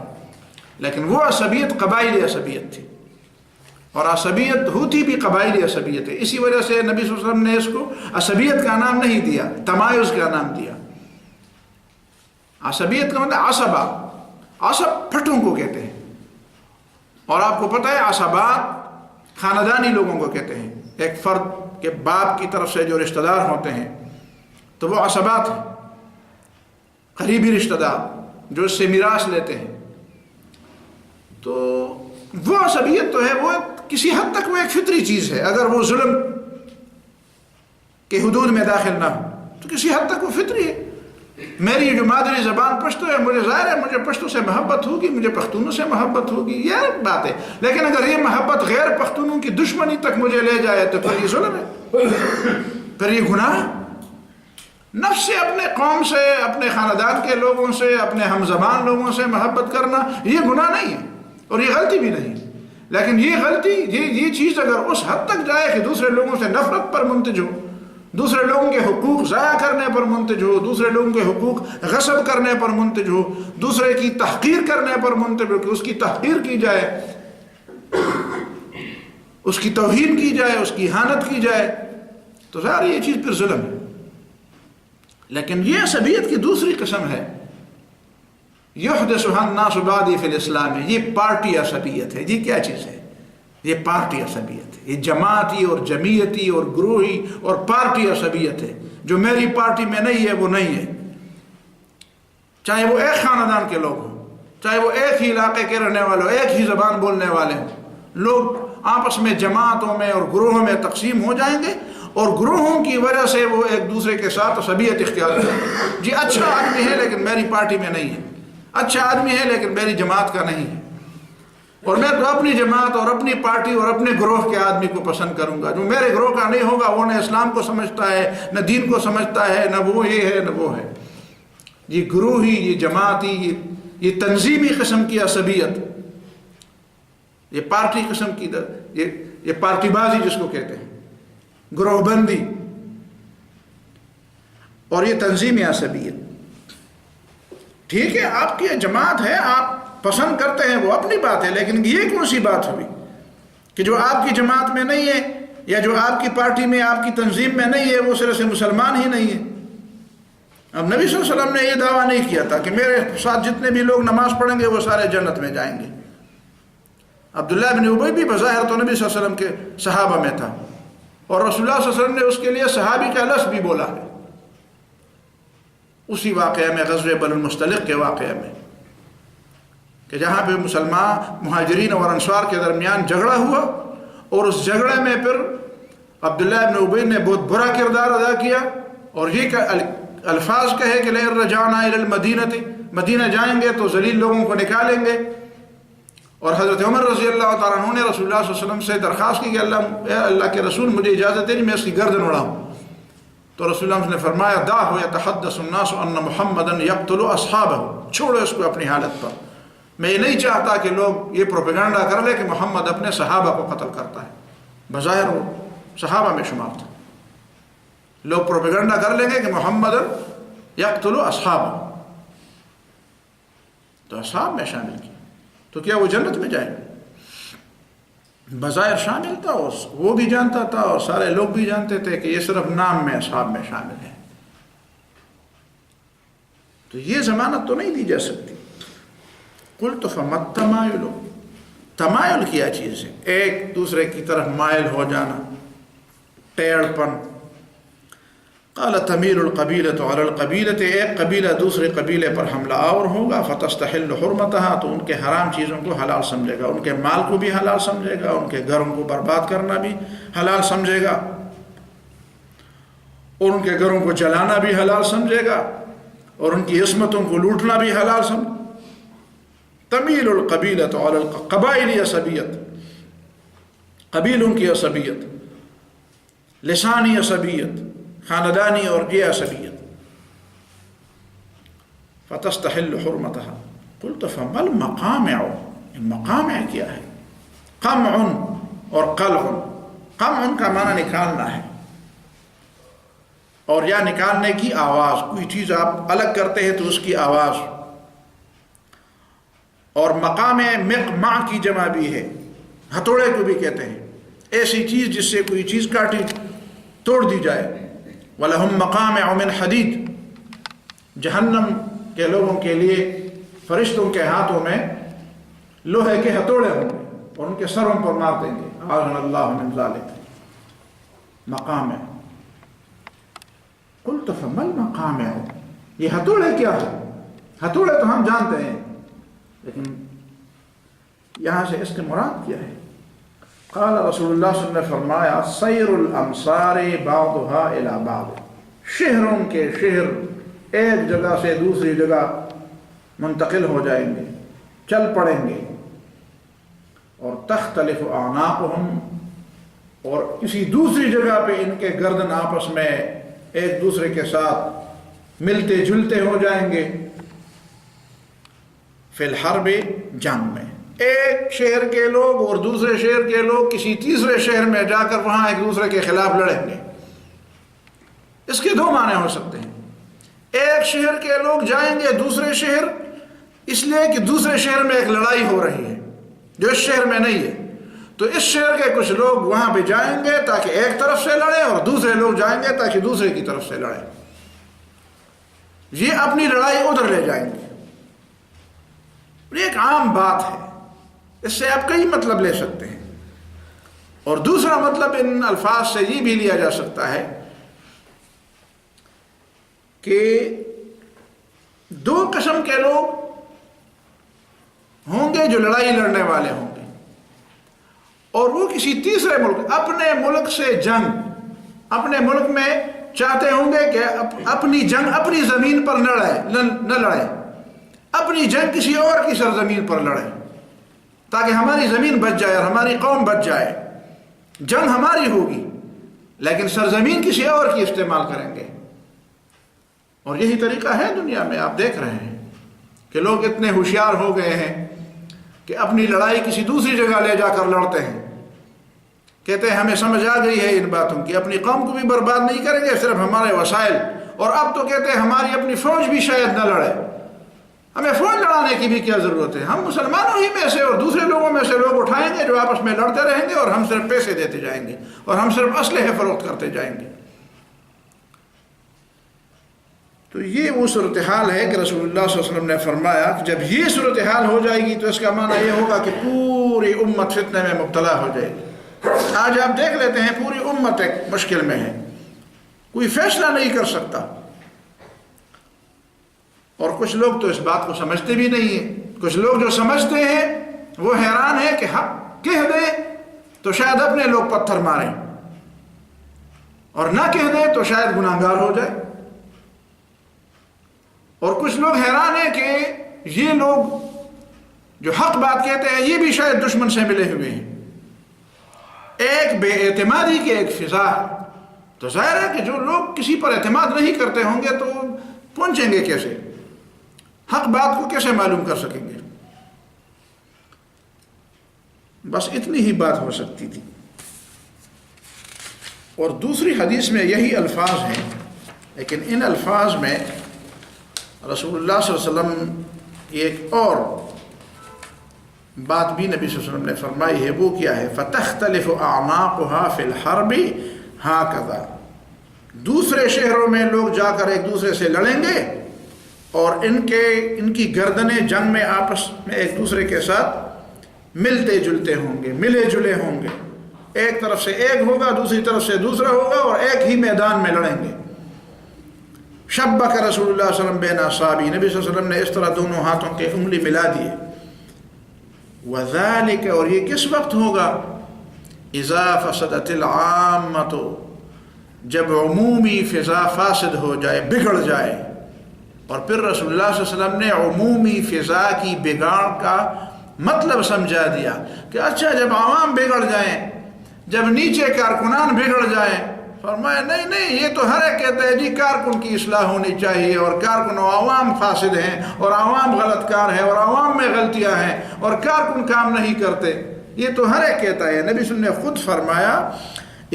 لیکن وہ عصبیت قبائلی عصبیت تھی، اور عصبیت ہوتی بھی قبائلی عصبیت ہے. اسی وجہ سے نبی صلی اللہ علیہ وسلم نے اس کو عصبیت کا نام نہیں دیا، تمایز کا نام دیا. عصبیت کا مطلب عصبہ، عصب پھٹوں کو کہتے ہیں، اور آپ کو پتہ ہے عصبات خاندانی لوگوں کو کہتے ہیں. ایک فرد کے باپ کی طرف سے جو رشتہ دار ہوتے ہیں تو وہ عصبات ہیں، قریبی رشتہ دار جو اس سے میراث لیتے ہیں. تو وہ عصبیت تو ہے، وہ کسی حد تک وہ ایک فطری چیز ہے. اگر وہ ظلم کے حدود میں داخل نہ ہو تو کسی حد تک وہ فطری ہے. میری جو مادری زبان پشتو ہے، مجھے ظاہر ہے مجھے پشتو سے محبت ہوگی، مجھے پختونوں سے محبت ہوگی، یہ بات ہے. لیکن اگر یہ محبت غیر پختونوں کی دشمنی تک مجھے لے جائے تو پھر یہ ظلم ہے، پھر یہ گناہ ہے. نفس سے، اپنے قوم سے، اپنے خاندان کے لوگوں سے، اپنے ہم زبان لوگوں سے محبت کرنا یہ گناہ نہیں ہے اور یہ غلطی بھی نہیں. لیکن یہ غلطی، یہ چیز اگر اس حد تک جائے کہ دوسرے لوگوں سے نفرت پر منتج ہو، دوسرے لوگوں کے حقوق ضائع کرنے پر منتج ہو، دوسرے لوگوں کے حقوق غصب کرنے پر منتج ہو، دوسرے کی تحقیر کرنے پر منتج ہو، کہ اس کی تحقیر کی جائے، اس کی توہین کی جائے، اس کی اہانت کی جائے، تو ظاہر یہ چیز پھر ظلم ہے. لیکن یہ عصبیت کی دوسری قسم ہے، یحدثها الناس بعدی فی الاسلام ہے. یہ پارٹی عصبیت ہے. یہ کیا چیز ہے؟ یہ پارٹی عصبیت ہے. یہ جماعتی اور جمعیتی اور گروہی اور پارٹی عصبیت ہے. جو میری پارٹی میں نہیں ہے وہ نہیں ہے، چاہے وہ ایک خاندان کے لوگ ہوں، چاہے وہ ایک ہی علاقے کے رہنے والے ہوں، ایک ہی زبان بولنے والے ہوں. لوگ آپس میں جماعتوں میں اور گروہوں میں تقسیم ہو جائیں گے، اور گروہوں کی وجہ سے وہ ایک دوسرے کے ساتھ عصبیت اختیار کریں. جی اچھا آدمی ہے لیکن میری پارٹی میں نہیں ہے، اچھا آدمی ہے لیکن میری جماعت کا نہیں ہے، اور میں تو اپنی جماعت اور اپنی پارٹی اور اپنے گروہ کے آدمی کو پسند کروں گا. جو میرے گروہ کا نہیں ہوگا وہ نہ اسلام کو سمجھتا ہے، نہ دین کو سمجھتا ہے، نہ وہ یہ ہے نہ وہ ہے. یہ گروہی، یہ جماعتی، یہ تنظیمی قسم کی عصبیت، یہ پارٹی قسم کی، یہ پارٹی بازی جس کو کہتے ہیں، گروہ بندی، اور یہ تنظیمی عصبیت. ٹھیک ہے، آپ کی جماعت ہے، آپ پسند کرتے ہیں، وہ اپنی بات ہے، لیکن یہ کون سی بات ہوئی کہ جو آپ کی جماعت میں نہیں ہے یا جو آپ کی پارٹی میں، آپ کی تنظیم میں نہیں ہے، وہ صرف سے مسلمان ہی نہیں ہے. اب نبی صلی اللہ علیہ وسلم نے یہ دعویٰ نہیں کیا تھا کہ میرے ساتھ جتنے بھی لوگ نماز پڑھیں گے وہ سارے جنت میں جائیں گے. عبداللہ بن ابی بھی بظاہر تو نبی صلی اللہ علیہ وسلم کے صحابہ میں تھا، اور رسول اللہ صلی اللہ علیہ وسلم نے اس کے لیے صحابی کا لفظ بھی بولا ہے اسی واقعہ میں، غزوہ بنی المصطلق کے واقعہ میں، کہ جہاں پہ مسلمان مہاجرین اور انصار کے درمیان جھگڑا ہوا، اور اس جھگڑے میں پھر عبداللہ ابن ابی نے بہت برا کردار ادا کیا، اور یہ الفاظ کہے کہ لئن رجعنا الی المدینہ، مدینہ جائیں گے تو ذلیل لوگوں کو نکالیں گے. اور حضرت عمر رضی اللہ تعالیٰ عنہ نے رسول اللہ صلی اللہ علیہ وسلم سے درخواست کی کہ اللہ کے رسول مجھے اجازت دیں میں اس کی گردن اڑاؤں. تو رسول اللہ نے فرمایا دعہ یتحدث الناس ان محمدا یقتل اصحابہ، چھوڑو اس کو اپنی حالت پر. میں یہ نہیں چاہتا کہ لوگ یہ پروپیگنڈا کر لیں کہ محمد اپنے صحابہ کو قتل کرتا ہے. بظاہر وہ صحابہ میں شمار تھا. لوگ پروپیگنڈا کر لیں گے کہ محمد یقتل اصحابہ، تو اصحاب میں شامل کیا، تو کیا وہ جنت میں جائیں گے؟ بظاہر شامل تھا، وہ بھی جانتا تھا اور سارے لوگ بھی جانتے تھے کہ یہ صرف نام میں اصحاب میں شامل ہے. تو یہ ضمانت تو نہیں دی جا سکتی. قلت فما التمایل، تمایل کیا چیز ہے؟ ایک دوسرے کی طرف مائل ہو جانا، ٹیڑھ پن. قال تمیل القبیلۃ علی القبیلۃ، ایک قبیلہ دوسرے قبیلے پر حملہ آور ہوگا، فتستحل حرمتها، تو ان کے حرام چیزوں کو حلال سمجھے گا، ان کے مال کو بھی حلال سمجھے گا، ان کے گھروں کو برباد کرنا بھی حلال سمجھے گا، اور ان کے گھروں کو جلانا بھی حلال سمجھے گا، اور ان کی عصمتوں کو لوٹنا بھی حلال سمجھے. تمیل القبیلۃ علی القبائل، عصبیت، قبیلوں کی عصبیت، لسانی عصبیت، خاندانی اور یہ عصبیت. فتستحل حرمتها. قلت فما المقامع، مقامع کیا ہے؟ قمع اور قلع. قم ان کا معنی نکالنا ہے، اور یا نکالنے کی آواز، کوئی چیز آپ الگ کرتے ہیں تو اس کی آواز. اور مقام مقمع کی جمع بھی ہے، ہتھوڑے کو بھی کہتے ہیں، ایسی چیز جس سے کوئی چیز کاٹی توڑ دی جائے. وَلَهُمْ مَقَامِعُ مِنْ حَدِيدٍ، جہنم کے لوگوں کے لیے فرشتوں کے ہاتھوں میں لوہے کے ہتھوڑے ہوں گے اور ان کے سروں پر مار دیں گے. اعاذنا اللہ من ذالک. مقامع. قلت فما المقامع، یہ ہتھوڑے کیا ہے؟ ہتھوڑے تو ہم جانتے ہیں، لیکن یہاں سے اس کے مراد کیا ہے؟ قال رسول اللہ صلی اللہ علیہ وسلم نے فرمایا سیر الامصار بعضها الى بعض، شہروں کے شہر ایک جگہ سے دوسری جگہ منتقل ہو جائیں گے، چل پڑیں گے. اور تختلف اعناقهم، اور کسی دوسری جگہ پہ ان کے گردن آپس میں ایک دوسرے کے ساتھ ملتے جلتے ہو جائیں گے. فی الحرب، جنگ میں، ایک شہر کے لوگ اور دوسرے شہر کے لوگ کسی تیسرے شہر میں جا کر وہاں ایک دوسرے کے خلاف لڑیں گے. اس کے دو معنی ہو سکتے ہیں. ایک شہر کے لوگ جائیں گے دوسرے شہر اس لیے کہ دوسرے شہر میں ایک لڑائی ہو رہی ہے جو اس شہر میں نہیں ہے، تو اس شہر کے کچھ لوگ وہاں پہ جائیں گے تاکہ ایک طرف سے لڑیں، اور دوسرے لوگ جائیں گے تاکہ دوسرے کی طرف سے لڑیں. یہ اپنی لڑائی ادھر لے جائیں گے. یہ ایک عام بات ہے، اس سے آپ کئی مطلب لے سکتے ہیں. اور دوسرا مطلب ان الفاظ سے یہ بھی لیا جا سکتا ہے کہ دو قسم کے لوگ ہوں گے جو لڑائی لڑنے والے ہوں گے، اور وہ کسی تیسرے ملک، اپنے ملک سے جنگ، اپنے ملک میں چاہتے ہوں گے کہ اپنی جنگ اپنی زمین پر نہ لڑے، اپنی جنگ کسی اور کی سرزمین پر لڑے تاکہ ہماری زمین بچ جائے اور ہماری قوم بچ جائے. جنگ ہماری ہوگی لیکن سرزمین کسی اور کی استعمال کریں گے. اور یہی طریقہ ہے دنیا میں. آپ دیکھ رہے ہیں کہ لوگ اتنے ہوشیار ہو گئے ہیں کہ اپنی لڑائی کسی دوسری جگہ لے جا کر لڑتے ہیں. کہتے ہیں ہمیں سمجھ آ گئی ہے ان باتوں کی، اپنی قوم کو بھی برباد نہیں کریں گے، صرف ہمارے وسائل. اور اب تو کہتے ہیں ہماری اپنی فوج بھی شاید نہ لڑے، ہمیں فوج لڑانے کی بھی کیا ضرورت ہے، ہم مسلمانوں ہی میں سے اور دوسرے لوگوں میں سے لوگ اٹھائیں گے جو آپس میں لڑتے رہیں گے، اور ہم صرف پیسے دیتے جائیں گے اور ہم صرف اسلحے فروخت کرتے جائیں گے. تو یہ وہ صورتحال ہے کہ رسول اللہ صلی اللہ علیہ وسلم نے فرمایا کہ جب یہ صورتحال ہو جائے گی تو اس کا معنی یہ ہوگا کہ پوری امت فتنے میں مبتلا ہو جائے گی. آج آپ دیکھ لیتے ہیں پوری امت ایک مشکل میں ہے، کوئی فیصلہ نہیں کر سکتا. اور کچھ لوگ تو اس بات کو سمجھتے بھی نہیں ہیں. کچھ لوگ جو سمجھتے ہیں وہ حیران ہے کہ حق کہہ دیں تو شاید اپنے لوگ پتھر ماریں، اور نہ کہہ دیں تو شاید گناہگار ہو جائے. اور کچھ لوگ حیران ہیں کہ یہ لوگ جو حق بات کہتے ہیں یہ بھی شاید دشمن سے ملے ہوئے ہیں. ایک بے اعتمادی کی ایک فضا ہے. تو ظاہر ہے کہ جو لوگ کسی پر اعتماد نہیں کرتے ہوں گے تو پہنچیں گے کیسے، حق بات کو کیسے معلوم کر سکیں گے. بس اتنی ہی بات ہو سکتی تھی. اور دوسری حدیث میں یہی الفاظ ہیں، لیکن ان الفاظ میں رسول اللہ صلی اللہ علیہ وسلم ایک اور بات بھی نبی صلی اللہ علیہ وسلم نے فرمائی ہے. وہ کیا ہے؟ فَتَخْتَلِفُ أَعْنَاقُهَا فِي الْحَرْبِ هَكَذَا. دوسرے شہروں میں لوگ جا کر ایک دوسرے سے لڑیں گے اور ان کی گردنیں جنگ میں آپس میں ایک دوسرے کے ساتھ ملتے جلتے ہوں گے، ملے جلے ہوں گے. ایک طرف سے ایک ہوگا، دوسری طرف سے دوسرا ہوگا، اور ایک ہی میدان میں لڑیں گے. شبک رسول اللہ صلی اللہ علیہ وسلم بین اصابعہ، نبی صلی اللہ علیہ وسلم نے اس طرح دونوں ہاتھوں کے انگلی ملا دیے. وذالک، اور یہ کس وقت ہوگا؟ اذا فسدت العامۃ، جب عمومی فضا فاسد ہو جائے، بگڑ جائے. اور پھر رسول اللہ صلی اللہ علیہ وسلم نے عمومی فضا کی بگاڑ کا مطلب سمجھا دیا کہ اچھا جب عوام بگڑ جائیں، جب نیچے کارکنان بگڑ جائیں. فرمایا نہیں، یہ تو ہر ایک کہتا ہے جی کارکن کی اصلاح ہونی چاہیے، اور کارکن و عوام فاسد ہیں اور عوام غلط کار ہیں اور عوام میں غلطیاں ہیں اور کارکن کام نہیں کرتے. یہ تو ہر ایک کہتا ہے. نبی صلی اللہ علیہ وسلم نے خود فرمایا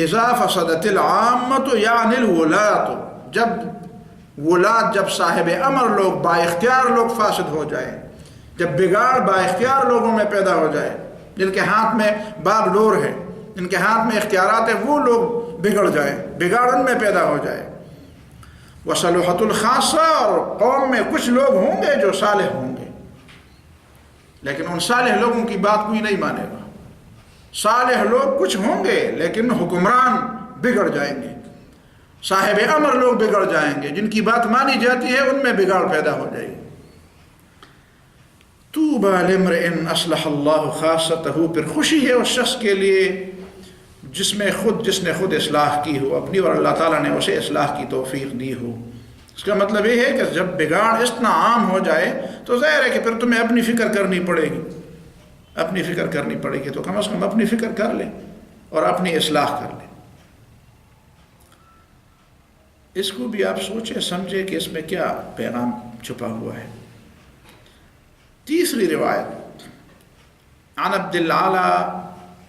اذا فسدت العامۃ یعنی الولات، جب صاحب امر لوگ با اختیار لوگ فاسد ہو جائیں، جب بگاڑ با اختیار لوگوں میں پیدا ہو جائے، جن کے ہاتھ میں باب ڈور ہے، جن کے ہاتھ میں اختیارات ہیں، وہ لوگ بگڑ جائیں، بگاڑ ان میں پیدا ہو جائے. وصلحت الخاصہ، اور قوم میں کچھ لوگ ہوں گے جو صالح ہوں گے، لیکن ان صالح لوگوں کی بات کوئی نہیں مانے گا. صالح لوگ کچھ ہوں گے لیکن حکمران بگڑ جائیں گے، صاحب امر لوگ بگڑ جائیں گے، جن کی بات مانی جاتی ہے ان میں بگاڑ پیدا ہو جائے گی. طوبی لامرئ اصلح اللہ خاصتہ، پھر خوشی ہے اس شخص کے لیے جس نے خود اصلاح کی ہو اپنی، اور اللہ تعالیٰ نے اسے اصلاح کی توفیق دی ہو. اس کا مطلب یہ ہے کہ جب بگاڑ اتنا عام ہو جائے تو ظاہر ہے کہ پھر تمہیں اپنی فکر کرنی پڑے گی، اپنی فکر کرنی پڑے گی. تو کم از کم اپنی فکر کر لیں اور اپنی اصلاح کر لیں. اس کو بھی آپ سوچیں سمجھیں کہ اس میں کیا پیغام چھپا ہوا ہے. تیسری روایت، عن عبد العالى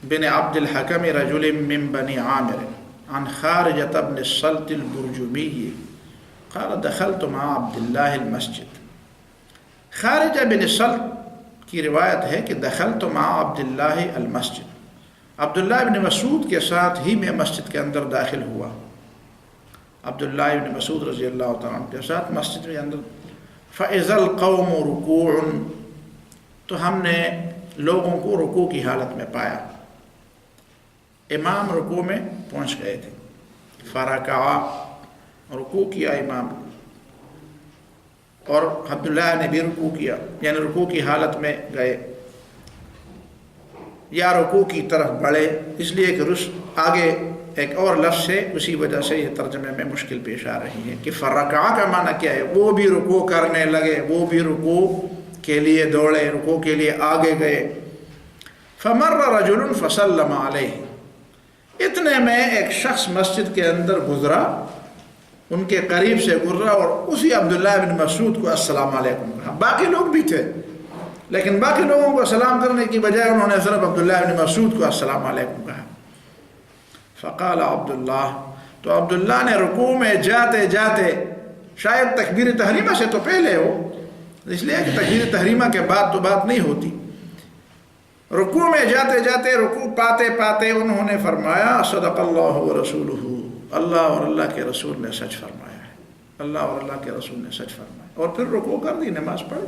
بن عبد الحكم رجل من بني عامر عن خارجة بن الصلت البرجمي قال دخلت مع عبد الله المسجد. خارجہ بن الصلت کی روایت ہے کہ دخلت مع عبد الله المسجد، عبداللہ بن مسعود کے ساتھ ہی میں مسجد کے اندر داخل ہوا. عبداللہ بن مسعود رضی اللہ تعالیٰ عنہ کے ساتھ مسجد کے اندر. فَإِذَا الْقَوْمُ رُكُوعٌ، تو ہم نے لوگوں کو رکوع کی حالت میں پایا. امام رکوع میں پہنچ گئے تھے. فرکع، رکوع کیا امام، اور عبداللہ نے بھی رکوع کیا، یعنی رکوع کی حالت میں گئے یا رکوع کی طرف بڑھے. اس لیے کہ آگے ایک اور لفظ ہے، اسی وجہ سے یہ ترجمے میں مشکل پیش آ رہی ہے کہ فرکع کا معنی کیا ہے. وہ بھی رکوع کرنے لگے، وہ بھی رکوع کے لیے دوڑے، رکوع کے لیے آگے گئے. فمر رجل فسلم علیہ، اتنے میں ایک شخص مسجد کے اندر گزرا، ان کے قریب سے گزرا اور اسی عبداللہ بن مسعود کو السلام علیکم کہا. باقی لوگ بھی تھے لیکن باقی لوگوں کو سلام کرنے کی بجائے انہوں نے صرف عبداللہ بن مسعود کو السلام علیکم کہا. فقال عبداللہ، تو عبداللہ نے رکوع میں جاتے جاتے، شاید تکبیر تحریمہ سے تو پہلے ہو، اس لیے کہ تکبیر تحریمہ کے بعد تو بات نہیں ہوتی، رکوع میں جاتے جاتے، رکوع پاتے پاتے انہوں نے فرمایا صدق اللہ ورسولہ، اللہ اور اللہ کے رسول نے سچ فرمایا ہے، اللہ اور اللہ کے رسول نے سچ فرمایا. اور پھر رکوع کر دی، نماز پڑھی.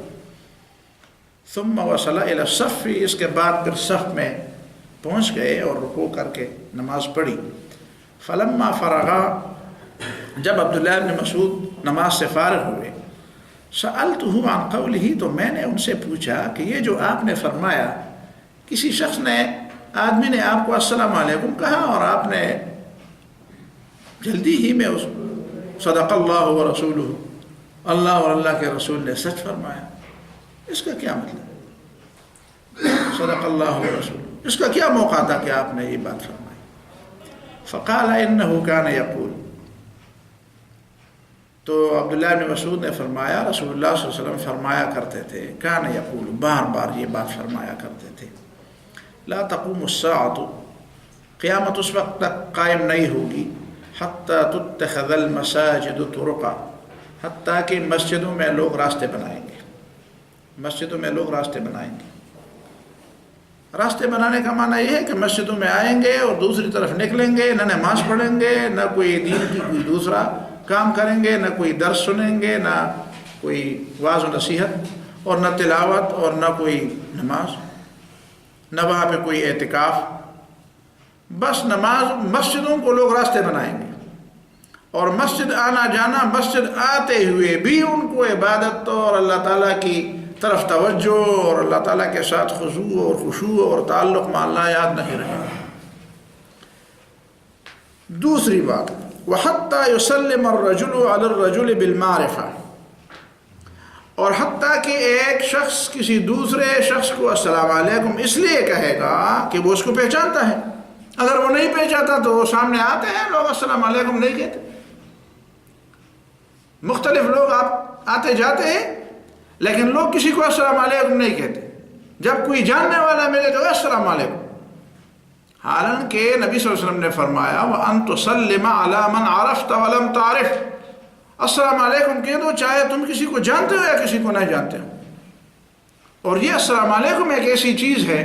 ثم وصل الى الصف، اس کے بعد پھر صف میں پہنچ گئے اور رکوع کر کے نماز پڑھی. فلما فرغا، جب عبداللہ بن مسعود نماز سے فارغ ہوئے، سألتہ عن قولہ، تو میں نے ان سے پوچھا کہ یہ جو آپ نے فرمایا، کسی شخص نے، آدمی نے آپ کو السلام علیکم کہا اور آپ نے جلدی ہی میں اس صدق اللہ ورسولہ، اللہ اور اللہ کے رسول نے سچ فرمایا، اس کا کیا مطلب؟ صدق اللہ ورسولہ، اس کا کیا موقع تھا کہ آپ نے یہ بات فرمائی؟ فقال انہ کان یقول، تو عبداللہ بن مسعود نے فرمایا رسول اللہ صلی اللہ علیہ وسلم فرمایا کرتے تھے، کان یقول، بار بار یہ بات فرمایا کرتے تھے، لا تقوم الساعۃ، قیامت اس وقت تک قائم نہیں ہوگی، حتی تتخذ المساجد طرقا، حتیٰ کہ مسجدوں میں لوگ راستے بنائیں گے، مسجدوں میں لوگ راستے بنائیں گے. راستے بنانے کا معنی یہ ہے کہ مسجدوں میں آئیں گے اور دوسری طرف نکلیں گے، نہ نماز پڑھیں گے، نہ کوئی دین کی کوئی دوسرا کام کریں گے، نہ کوئی درس سنیں گے، نہ کوئی واعظ و نصیحت، اور نہ تلاوت، اور نہ کوئی نماز، نہ وہاں پہ کوئی اعتکاف. بس نماز، مسجدوں کو لوگ راستے بنائیں گے، اور مسجد آنا جانا، مسجد آتے ہوئے بھی ان کو عبادت اور اللہ تعالیٰ کی طرف توجہ اور اللہ تعالیٰ کے ساتھ خضوع اور خشوع اور تعلق مع اللہ یاد نہیں رہے. دوسری بات، وَحَتَّى يُسَلِّمَ الرَّجُلُ عَلَى الرَّجُلِ بِالْمَعْرِفَةِ، اور حتیٰ کہ ایک شخص کسی دوسرے شخص کو السلام علیکم اس لیے کہے گا کہ وہ اس کو پہچانتا ہے. اگر وہ نہیں پہچانتا تو وہ سامنے آتے ہیں لوگ السلام علیکم نہیں کہتے. مختلف لوگ آتے جاتے ہیں لیکن لوگ کسی کو السلام علیکم نہیں کہتے. جب کوئی جاننے والا ملے تو السلام علیکم. حالانکہ نبی صلی اللہ علیہ وسلم نے فرمایا وَأَن تُسَلِّمَ عَلَى مَنْ عَرَفْتَ وَلَمْ تَعْرِفْ، السلام علیکم کہہ دو چاہے تم کسی کو جانتے ہو یا کسی کو نہیں جانتے ہو. اور یہ السلام علیکم ایک ایسی چیز ہے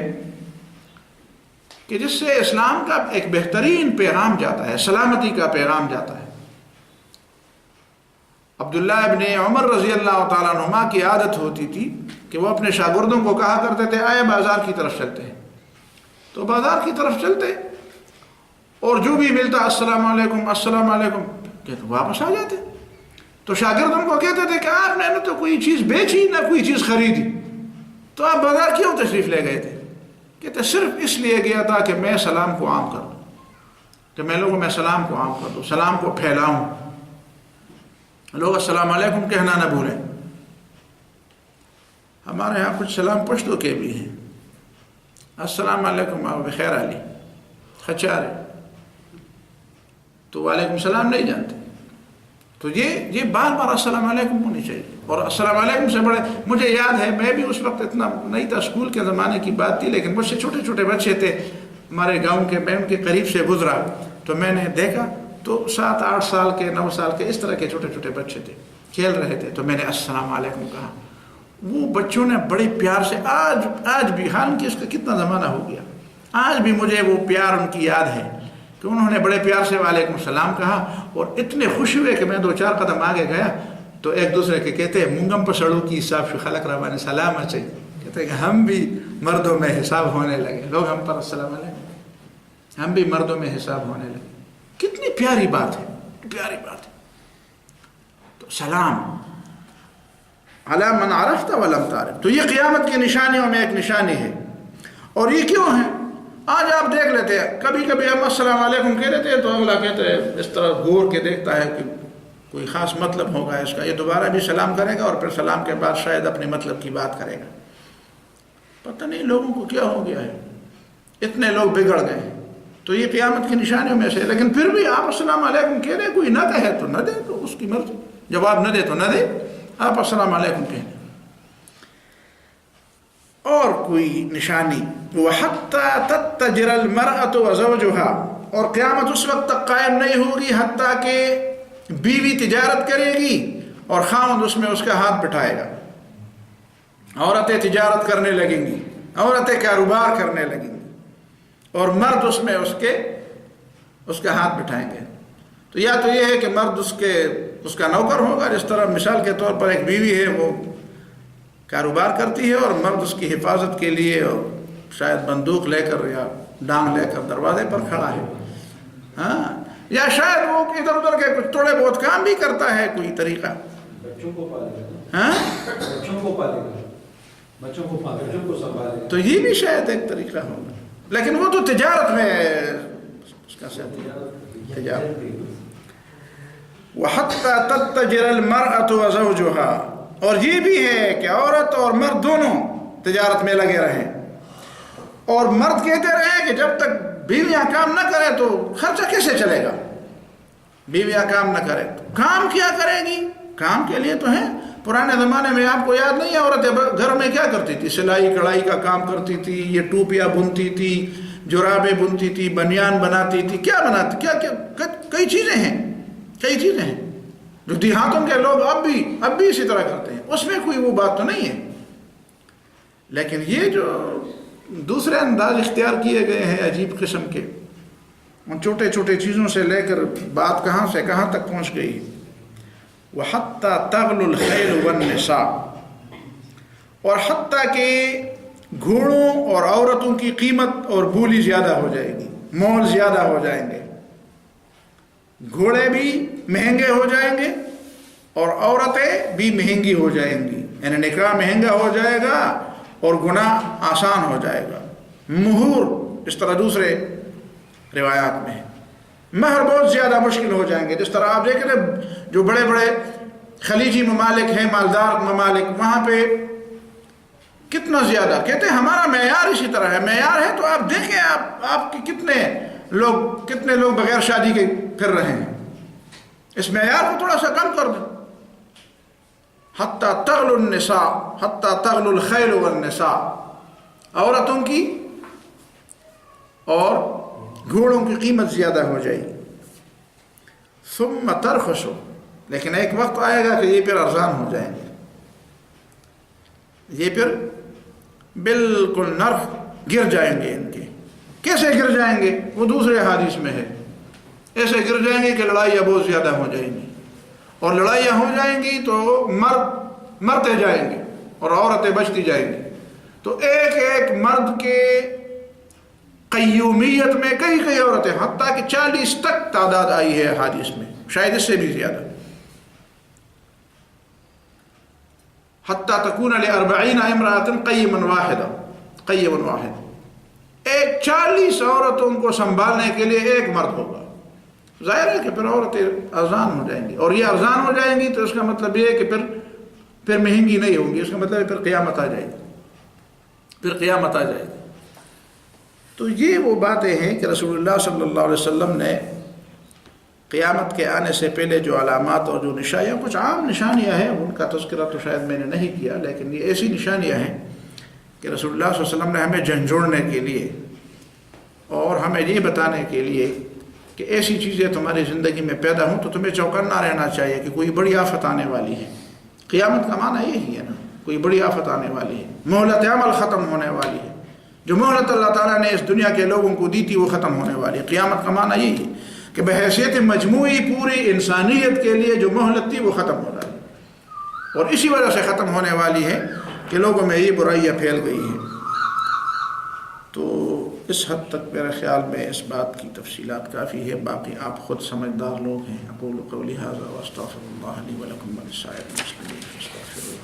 کہ جس سے اسلام کا ایک بہترین پیغام جاتا ہے، سلامتی کا پیغام جاتا ہے. عبداللہ ابن عمر رضی اللہ تعالیٰ عنہما کی عادت ہوتی تھی کہ وہ اپنے شاگردوں کو کہا کرتے تھے آئے بازار کی طرف چلتے ہیں. تو بازار کی طرف چلتے اور جو بھی ملتا السلام علیکم السلام علیکم کہتے واپس آ جاتے. تو شاگردوں کو کہتے تھے کہ آپ نے تو کوئی چیز بیچی نہ کوئی چیز خریدی، تو آپ بازار کیوں تشریف لے گئے تھے؟ کہتے صرف اس لیے گیا تھا کہ میں سلام کو عام کر دوں، کہ میں لوگوں میں سلام کو عام کر دوں، سلام کو پھیلاؤں، لوگ السلام علیکم کہنا نہ بھولیں. ہمارے ہاں کچھ سلام پشتو کے بھی ہیں. السلام علیکم آپ بخیر علی خچارے، تو وعلیکم السلام نہیں جانتے. تو یہ بار بار السلام علیکم ہونی چاہیے. اور السلام علیکم سے بڑے، مجھے یاد ہے میں بھی اس وقت اتنا نہیں تھا، اسکول کے زمانے کی بات تھی، لیکن مجھ سے چھوٹے چھوٹے بچے تھے ہمارے گاؤں کے، میں ان کے قریب سے گزرا تو میں نے دیکھا تو 7-8 سال کے 9 سال کے اس طرح کے چھوٹے چھوٹے بچے تھے، کھیل رہے تھے. تو میں نے السلام علیکم کہا. وہ بچوں نے بڑے پیار سے آج بھی، حالانکہ اس کا کتنا زمانہ ہو گیا، آج بھی مجھے وہ پیار ان کی یاد ہے کہ انہوں نے بڑے پیار سے وعلیکم السلام کہا. اور اتنے خوش ہوئے کہ میں 2-4 قدم آگے گیا تو ایک دوسرے کے کہتے ہیں منگم پسڑوں کی حساب سے خلق روانے سلام اچھے، کہتے ہیں کہ ہم بھی مردوں میں حساب ہونے لگے، لوگ ہم پر السلام علیکم، ہم بھی مردوں میں حساب ہونے لگے. کتنی پیاری بات ہے، پیاری بات ہے. تو سلام علی من عرفت ولم تعرف، تو یہ قیامت کی نشانیوں میں ایک نشانی ہے. اور یہ کیوں ہے؟ آج آپ دیکھ لیتے ہیں کبھی کبھی ہم السلام علیکم کہہ لیتے ہیں تو اگلا کہتے ہیں اس طرح گور کے دیکھتا ہے کہ کوئی خاص مطلب ہوگا اس کا، یہ دوبارہ بھی سلام کرے گا اور پھر سلام کے بعد شاید اپنے مطلب کی بات کرے گا. پتہ نہیں لوگوں کو کیا ہو گیا ہے، اتنے لوگ بگڑ گئے ہیں. تو یہ قیامت کی نشانیوں میں سے، لیکن پھر بھی آپ السلام علیکم کہہ رہے، کوئی نہ کہے تو نہ دے، تو اس کی مرضی، جواب نہ دے تو نہ دے، آپ السلام علیکم کہہ دیں. اور کوئی نشانی وَحَتَّى تَتَّجِرَ الْمَرْأَةُ وَزَوْجُهَا، اور قیامت اس وقت تک قائم نہیں ہوگی حتیٰ کہ بیوی تجارت کرے گی اور خاوند اس میں اس کا ہاتھ بٹھائے گا. عورتیں تجارت کرنے لگیں گی، عورتیں کاروبار کرنے لگیں گی اور مرد اس میں اس کا ہاتھ بٹھائیں گے. تو یا تو یہ ہے کہ مرد اس کا نوکر ہوگا، جس طرح مثال کے طور پر ایک بیوی ہے وہ کاروبار کرتی ہے اور مرد اس کی حفاظت کے لیے اور شاید بندوق لے کر یا ڈانگ لے کر دروازے پر کھڑا ہے، ہاں، یا شاید وہ ادھر ادھر کے کچھ تھوڑے بہت کام بھی کرتا ہے، کوئی طریقہ، بچوں کو پالے گا، ہاں بچوں کو پالے گا، بچوں کو پالے، بچوں کو سنبھالے گا. تو یہ بھی شاید ایک طریقہ ہوگا، لیکن وہ تو تجارت میں اس کا تجارت. وَحَتَّى تَتَّجِرَ الْمَرْأَةُ وَزَوْجُهَا، اور یہ بھی ہے کہ عورت اور مرد دونوں تجارت میں لگے رہیں. اور مرد کہتے رہے کہ جب تک بیویاں کام نہ کرے تو خرچہ کیسے چلے گا؟ بیویاں کام نہ کرے تو کام کیا کرے گی؟ کام کے لیے تو ہیں. پرانے زمانے میں آپ کو یاد نہیں ہے عورتیں گھر میں کیا کرتی تھی؟ سلائی کڑھائی کا کام کرتی تھی، یہ ٹوپیاں بنتی تھی، جرابیں بنتی تھی، بنیان بناتی تھی، کیا بناتی، کیا کئی چیزیں ہیں جو دیہاتوں کے لوگ اب بھی اسی طرح کرتے ہیں. اس میں کوئی وہ بات تو نہیں ہے. لیکن یہ جو دوسرے انداز اختیار کیے گئے ہیں عجیب قسم کے، ان چھوٹے چھوٹے چیزوں سے لے کر بات کہاں سے کہاں تک پہنچ گئی ہے. وَحَتَّى تَغْلُ الْخَيْلُ وَالنِّسَاءُ، اور حتیٰ کہ گھوڑوں اور عورتوں کی قیمت اور بولی زیادہ ہو جائے گی، مول زیادہ ہو جائیں گے. گھوڑے بھی مہنگے ہو جائیں گے اور عورتیں بھی مہنگی ہو جائیں گی، یعنی نکاح مہنگا ہو جائے گا اور گناہ آسان ہو جائے گا. مہور اس طرح دوسرے روایات میں مہر بہت زیادہ مشکل ہو جائیں گے. جس طرح آپ دیکھیں جو بڑے بڑے خلیجی ممالک ہیں، مالدار ممالک، وہاں پہ کتنا زیادہ کہتے ہیں ہمارا معیار اسی طرح ہے. معیار ہے تو آپ دیکھیں آپ کی کتنے لوگ بغیر شادی کے پھر رہے ہیں. اس معیار کو تھوڑا سا کم کر دیں. حتیٰ تغل النساء، حتیٰ تغل الخیل والنساء، عورتوں کی اور گھوڑوں کی قیمت زیادہ ہو جائے گی. ثم ترخص، لیکن ایک وقت آئے گا کہ یہ پھر ارزان ہو جائیں گے، یہ پھر بالکل نرخ گر جائیں گے ان کے. کیسے گر جائیں گے؟ وہ دوسرے حدیث میں ہے، ایسے گر جائیں گے کہ لڑائیاں بہت زیادہ ہو جائیں گی، اور لڑائیاں ہو جائیں گی تو مرد مرتے جائیں گے اور عورتیں بچتی جائیں گی. تو ایک ایک مرد کے قیومیت میں کئی کئی عورتیں، حتیٰ کہ 40 تک تعداد آئی ہے حدیث میں، شاید اس سے بھی زیادہ. حتیٰ تکون ل40 امرأة قیما واحد، ایک 40 عورتوں کو سنبھالنے کے لیے ایک مرد ہوگا. ظاہر ہے کہ پھر عورتیں ارزان ہو جائیں گی، اور یہ ارزان ہو جائیں گی تو اس کا مطلب یہ ہے کہ پھر مہنگی نہیں ہوں گی. اس کا مطلب ہے پھر قیامت آ جائے گی، پھر قیامت آ جائے گی. تو یہ وہ باتیں ہیں کہ رسول اللہ صلی اللہ علیہ وسلم نے قیامت کے آنے سے پہلے جو علامات اور جو نشانیاں، کچھ عام نشانیاں ہیں، ان کا تذکرہ تو شاید میں نے نہیں کیا، لیکن یہ ایسی نشانیاں ہیں کہ رسول اللہ صلی اللہ علیہ وسلم نے ہمیں جھنجھوڑنے کے لیے اور ہمیں یہ بتانے کے لیے کہ ایسی چیزیں تمہاری زندگی میں پیدا ہوں تو تمہیں چوکنا رہنا چاہیے کہ کوئی بڑی آفت آنے والی ہے. قیامت کا معنی یہی ہے نا، کوئی بڑی آفت آنے والی ہے، مہلت عمل ختم ہونے والی ہے. جو مہلت اللہ تعالیٰ نے اس دنیا کے لوگوں کو دی تھی وہ ختم ہونے والی ہے. قیامت کا معنی یہی ہے کہ بحیثیت مجموعی پوری انسانیت کے لیے جو مہلت تھی وہ ختم ہو رہی ہے، اور اسی وجہ سے ختم ہونے والی ہے کہ لوگوں میں یہ برائیاں پھیل گئی ہیں. تو اس حد تک میرے خیال میں اس بات کی تفصیلات کافی ہے. باقی آپ خود سمجھدار لوگ ہیں. اقول قولی ھذا واستغفر اللہ لی ولکم ولسائر المسلمین فاستغفروہ.